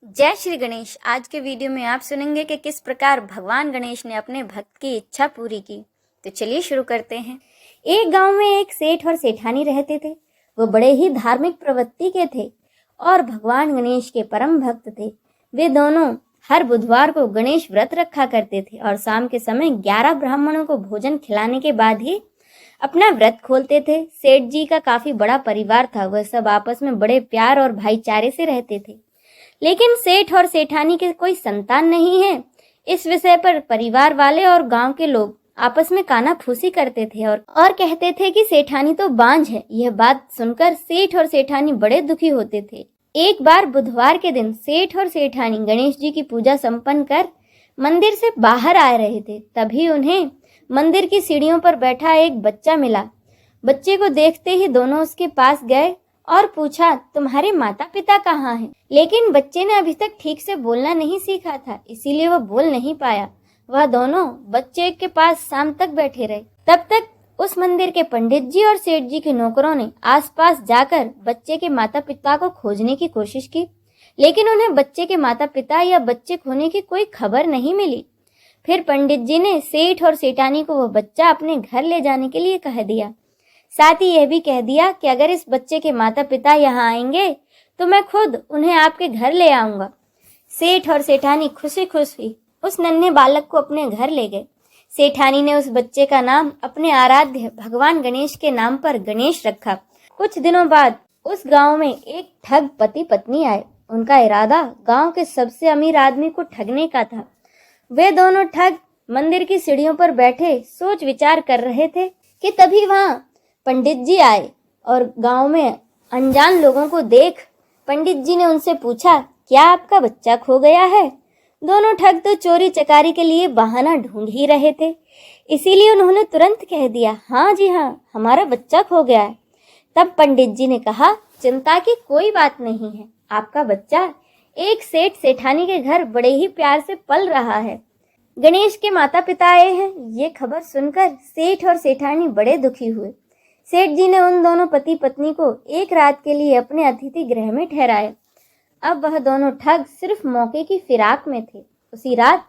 जय श्री गणेश। आज के वीडियो में आप सुनेंगे कि किस प्रकार भगवान गणेश ने अपने भक्त की इच्छा पूरी की। तो चलिए शुरू करते हैं। एक गांव में एक सेठ और सेठानी रहते थे। वो बड़े ही धार्मिक प्रवृत्ति के थे और भगवान गणेश के परम भक्त थे। वे दोनों हर बुधवार को गणेश व्रत रखा करते थे और शाम के समय 11 ब्राह्मणों को भोजन खिलाने के बाद ही अपना व्रत खोलते थे। सेठ जी का काफी बड़ा परिवार था। वह सब आपस में बड़े प्यार और भाईचारे से रहते थे। लेकिन सेठ और सेठानी के कोई संतान नहीं है। इस विषय पर परिवार वाले और गांव के लोग आपस में कानाफूसी करते थे और कहते थे कि सेठानी तो बांझ है। यह बात सुनकर सेठ और सेठानी बड़े दुखी होते थे। एक बार बुधवार के दिन सेठ और सेठानी गणेश जी की पूजा संपन्न कर मंदिर से बाहर आ रहे थे। तभी उन्हें मंदिर की सीढ़ियों पर बैठा एक बच्चा मिला। बच्चे को देखते ही दोनों उसके पास गए और पूछा, तुम्हारे माता पिता कहाँ हैं? लेकिन बच्चे ने अभी तक ठीक से बोलना नहीं सीखा था, इसीलिए वह बोल नहीं पाया। वह दोनों बच्चे के पास शाम तक बैठे रहे। तब तक उस मंदिर के पंडित जी और सेठ जी के नौकरों ने आसपास जाकर बच्चे के माता पिता को खोजने की कोशिश की, लेकिन उन्हें बच्चे के माता पिता या बच्चे खोने की कोई खबर नहीं मिली। फिर पंडित जी ने सेठ और सेठानी को वह बच्चा अपने घर ले जाने के लिए कह दिया। साथ ही यह भी कह दिया कि अगर इस बच्चे के माता पिता यहाँ आएंगे तो मैं खुद उन्हें आपके घर ले आऊंगा। सेठ और सेठानी खुशी खुशी उस नन्हे बालक को अपने घर ले गए। सेठानी ने उस बच्चे का नाम अपने आराध्य भगवान गणेश के नाम पर गणेश रखा। कुछ दिनों बाद उस गांव में एक ठग पति पत्नी आए। उनका इरादा गांव के सबसे अमीर आदमी को ठगने का था। वे दोनों ठग मंदिर की सीढ़ियों पर बैठे सोच विचार कर रहे थे कि तभी वहां पंडित जी आए और गांव में अनजान लोगों को देख पंडित जी ने उनसे पूछा, क्या आपका बच्चा खो गया है? दोनों ठग तो चोरी चकारी के लिए बहाना ढूंढ ही रहे थे, इसीलिए उन्होंने तुरंत कह दिया, हाँ जी हाँ, हमारा बच्चा खो गया है। तब पंडित जी ने कहा, चिंता की कोई बात नहीं है, आपका बच्चा एक सेठ सेठानी के घर बड़े ही प्यार से पल रहा है। गणेश के माता पिता आए हैं। ये खबर सुनकर सेठ और सेठानी बड़े दुखी हुए। सेठ जी ने उन दोनों पति पत्नी को एक रात के लिए अपने अतिथि गृह में ठहराया। अब वह दोनों ठग सिर्फ मौके की फिराक में थे। उसी रात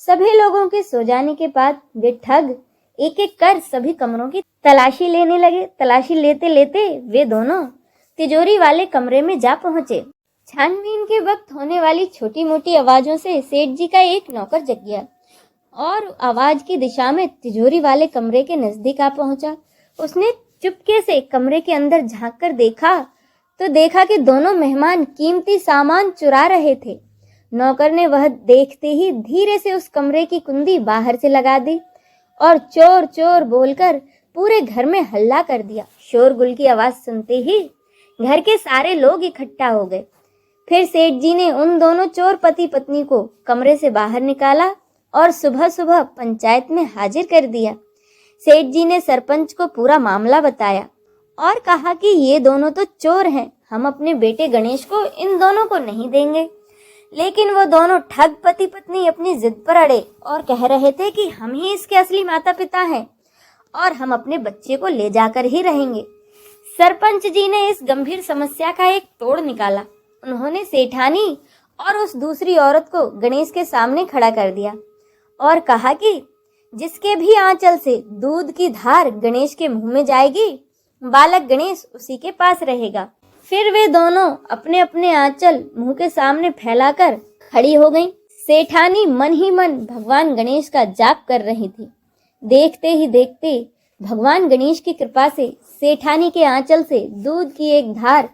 सभी लोगों के सो जाने के बाद वे ठग एक एक कर सभी कमरों की तलाशी लेने लगे। तलाशी लेते लेते वे दोनों तिजोरी वाले कमरे में जा पहुंचे। छानबीन के वक्त होने वाली छोटी मोटी आवाजों से सेठ जी का एक नौकर जग गया और आवाज की दिशा में तिजोरी वाले कमरे के नजदीक आ पहुंचा। उसने चुपके से कमरे के अंदर झांककर देखा तो देखा कि दोनों मेहमान कीमती सामान चुरा रहे थे। नौकर ने वह देखते ही धीरे से उस कमरे की कुंडी बाहर से लगा दी और चोर चोर बोलकर पूरे घर में हल्ला कर दिया। शोरगुल की आवाज सुनते ही घर के सारे लोग इकट्ठा हो गए। फिर सेठ जी ने उन दोनों चोर पति पत्नी को कमरे से बाहर निकाला और सुबह सुबह पंचायत में हाजिर कर दिया। सेठ जी ने सरपंच को पूरा मामला बताया और कहा कि ये दोनों तो चोर हैं, हम अपने बेटे गणेश को इन दोनों को नहीं देंगे। लेकिन वो दोनों ठग पति पत्नी अपनी जिद पर अड़े और कह रहे थे कि हम ही इसके असली माता पिता हैं और हम अपने बच्चे को ले जाकर ही रहेंगे। सरपंच जी ने इस गंभीर समस्या का एक तोड़ निकाला। उन्होंने सेठानी और उस दूसरी औरत को गणेश के सामने खड़ा कर दिया और कहा कि जिसके भी आंचल से दूध की धार गणेश के मुंह में जाएगी, बालक गणेश उसी के पास रहेगा। फिर वे दोनों अपने अपने आंचल मुंह के सामने फैलाकर खड़ी हो गईं। सेठानी मन ही मन भगवान गणेश का जाप कर रही थी। देखते ही देखते भगवान गणेश की कृपा से सेठानी के आंचल से दूध की एक धार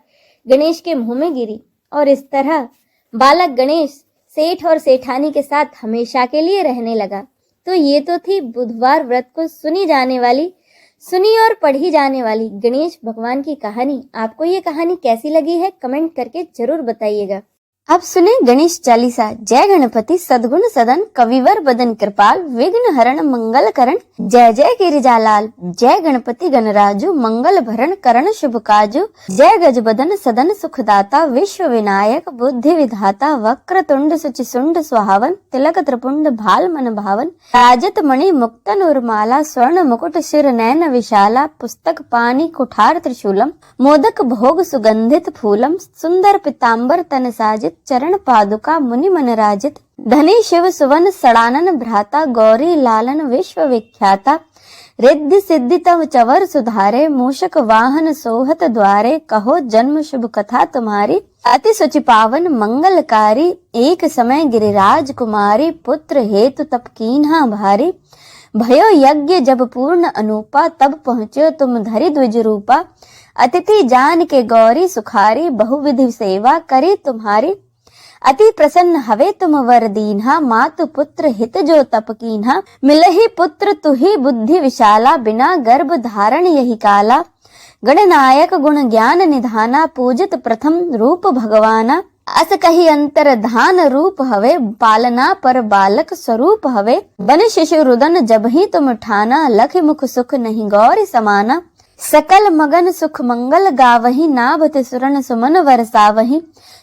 गणेश के मुंह में गिरी और इस तरह बालक गणेश सेठ और सेठानी के साथ हमेशा के लिए रहने लगा। तो ये तो थी बुधवार व्रत को सुनी और पढ़ी जाने वाली गणेश भगवान की कहानी। आपको ये कहानी कैसी लगी है कमेंट करके जरूर बताइएगा। अब सुने गणेश चालीसा। जय गणपति सद्गुण सदन कविवर बदन कृपाल विघ्न हरण मंगल करण जय जय गिरिजालाल। जय गणपति गणराजु मंगल भरण करण शुभ काजु। जय गजबदन सदन सुखदाता विश्व विनायक बुद्धि विधाता वक्र तुंड सुचि सुंड सुहावन तिलक त्रिपुंड भाल मन भावन। राजत मणि मुक्तन उर्माला स्वर्ण मुकुट शिर नयन विशाला। पुस्तक पानी कुठार त्रिशूलम मोदक भोग सुगंधित फूलम। सुंदर पीताम्बर तन साजित चरण पादुका मुनि मन राजित। धनी शिव सुवन सड़ानन भ्राता, गौरी लालन विश्व विख्याता। रिद्धि सिद्धि तव चवर सुधारे, मूषक वाहन सोहत द्वारे। कहो जन्म शुभ कथा तुम्हारी, अति सुचि पावन मंगलकारी। एक समय गिरिराज कुमारी, पुत्र हेतु तप कीन्हा भारी। भयो यज्ञ जब पूर्ण अनूपा, तब पहुँच्यो तुम धरि द्विज रूपा। अतिथि जान के गौरी सुखारी, बहुविधि सेवा करी तुम्हारी। अति प्रसन्न हवे तुम वर दीन्हा, मातु पुत्र हित जो तप कीन्हा। मिलहि पुत्र तुहि बुद्धि विशाला, बिना गर्भ धारण यही काला। गणनायक गुण ज्ञान निधाना, पूजित प्रथम रूप भगवाना। अस कही अंतर धान रूप हवे, पालना पर बालक स्वरूप हवे। बन शिशु रुदन जब ही तुम ठाना, लख मुख सुख नहीं गौरी समाना। सकल मगन सुख मंगल गावही, नाभत सुरन सुमन वरसावही।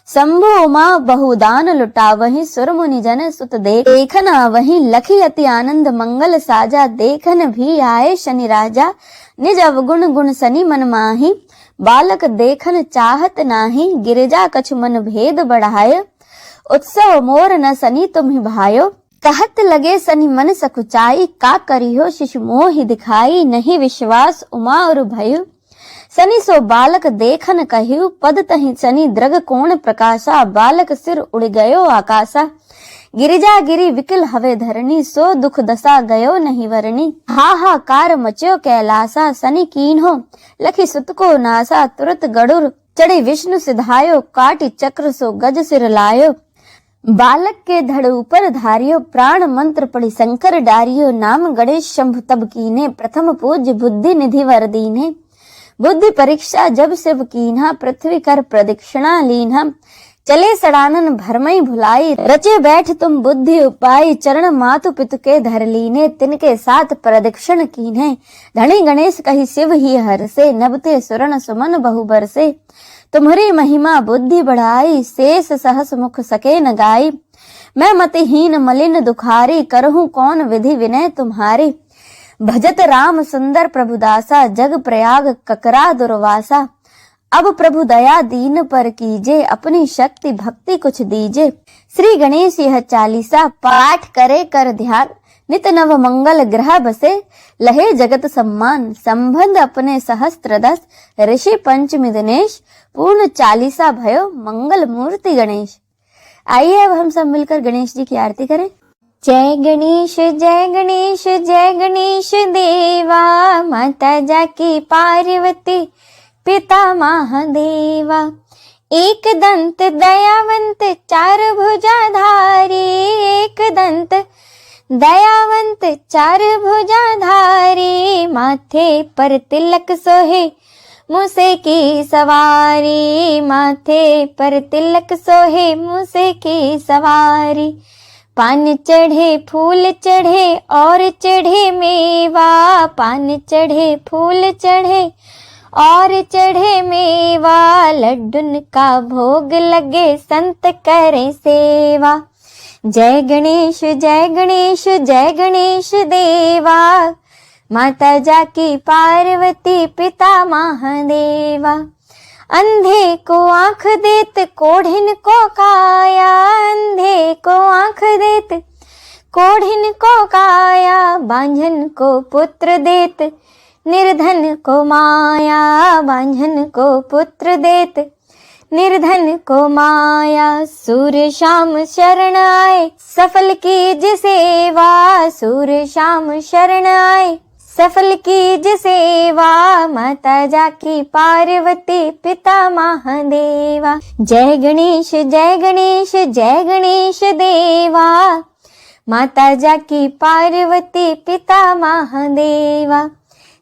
शंभु उमा बहुदान लुटावही, सुर मुनि जन सुत देखन आवही। लखी अति आनंद मंगल साजा, देखन भी आए शनि राजा। निज अवगुण गुण सनि मन माही, बालक देखन चाहत नाही। गिरिजा कछु मन भेद बढ़ाय, उत्सव मोर न सनि तुम्हि भायो। कहत लगे सनि मन सकुचाई, का करियो शिशु मोहि दिखाई। नहीं विश्वास उमा और भयो, सनि सो बालक देखन कहियो। पद तहि सनि द्रग कोण प्रकाशा, बालक सिर उड़ गयो आकाशा। गिरिजा गिरी विकल हवे धरणी, सो दुख दशा गयो नहीं वरणी। हाहाकार मच्यो कैलासा, सनि कीन्हो लखी सुत को नासा। तुरत गरुड़ चढ़े विष्णु सिधायो, काटी चक्र सो गज सिर लायो। बालक के धड़ ऊपर धारियो, प्राण मंत्र पढ़ी शंकर डारियो। नाम गणेश शंभु तब कीन्हे, प्रथम पूज्य बुद्धि निधि वर दीन्हे। बुद्धि परीक्षा जब शिव कीन्हा, पृथ्वी कर प्रदक्षिणा लीन्हा। चले सड़ानन भरमई भुलाई, रचे बैठ तुम बुद्धि उपाय। चरण मातु पितु के धर लीने, तिनके साथ प्रदक्षिण कीन्हे। धनी गणेश कही शिव ही हरसे, नभते सुरन सुमन बहु बरसे। तुम्हारी महिमा बुद्धि बढ़ाई, शेष सहस मुख सके न गाई। मैं मतिहीन मलिन दुखारी, करहूं कौन विधि विनय तुम्हारी। भजत राम सुंदर प्रभुदासा, जग प्रयाग ककरा दुर्वासा। अब प्रभु दया दीन पर कीजे, अपनी शक्ति भक्ति कुछ दीजे। श्री गणेश यह चालीसा, पाठ करे कर ध्यान। नित नव मंगल ग्रह बसे, लहे जगत सम्मान। संबंध अपने सहस्त्र दस, ऋषि पंचमी दिनेश। पूर्ण चालीसा भयो, मंगल मूर्ति गणेश। आइए अब हम सब मिलकर गणेश जी की आरती करें। जय गणेश जय गणेश जय गणेश देवा, माता जाकी पार्वती पिता महादेवा। एक दंत दयावंत चार भुजाधारी, एक दंत दयावंत चार भुजाधारी। माथे पर तिलक सोहे मूसे की सवारी, माथे पर तिलक सोहे मूसे की सवारी। पान चढ़े फूल चढ़े और चढ़े मेवा, पान चढ़े फूल चढ़े और चढ़े मेवा। लड्डून का भोग लगे संत करें सेवा। जय गणेश जय गणेश जय गणेश देवा, माता जाकी पार्वती पिता महादेवा। अंधे को आंख देत कोढ़िन को काया, अंधे को आंख देत कोढ़िन को काया। बांझन को पुत्र देत निर्धन को माया, बांझन को पुत्र देत निर्धन को माया। सूर्य शाम शरण आए सफल कीज सेवा, सूर्य शाम शरण आए सफल कीज सेवा। माता जाकी पार्वती पिता महादेवा। जय गणेश जय गणेश जय गणेश देवा, माता जाकी पार्वती पिता महादेवा।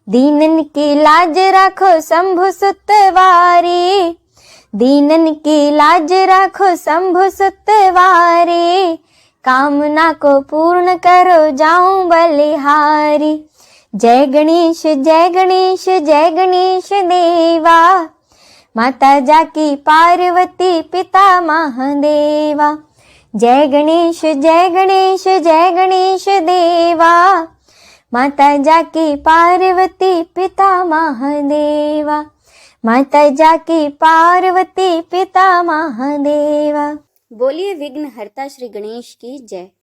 दीनन की लाज राखो शंभु सुतवारी, दीनन की लाज राखो शंभु सुतवारी। कामना को पूर्ण करो जाऊं बलिहारी। जय गणेश जय गणेश जय गणेश देवा, माता जाकी पार्वती पिता महादेवा। जय गणेश जय गणेश जय गणेश देवा, माता जाकी पार्वती पिता महादेवा। माता जाकी पार्वती पिता महादेवा। बोलिए विघ्न हरता श्री गणेश की जय।